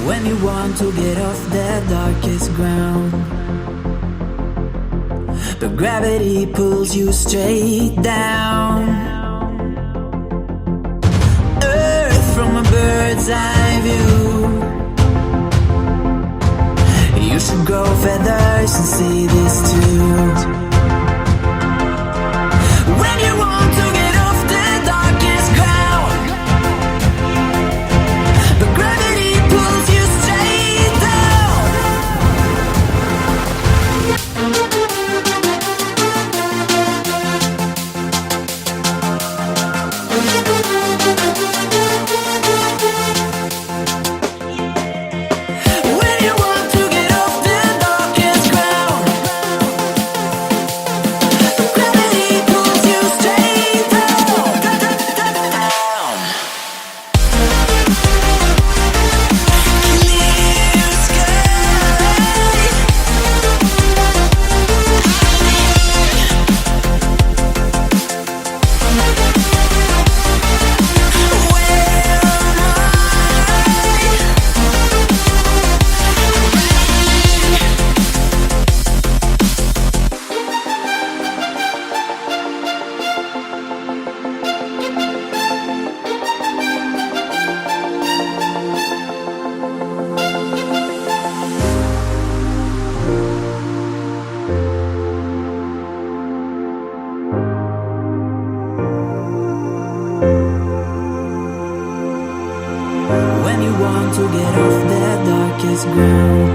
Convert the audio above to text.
When you want to get off the darkest ground, but gravity pulls you straight down. Earth from a bird's eye view. You should grow feathers and see this too. When you want to get off the darkest ground, but gravity pulls you straight down. When you want to get off the darkest ground, but gravity pulls you straight down. Clear sky. When you want to get off the darkest ground,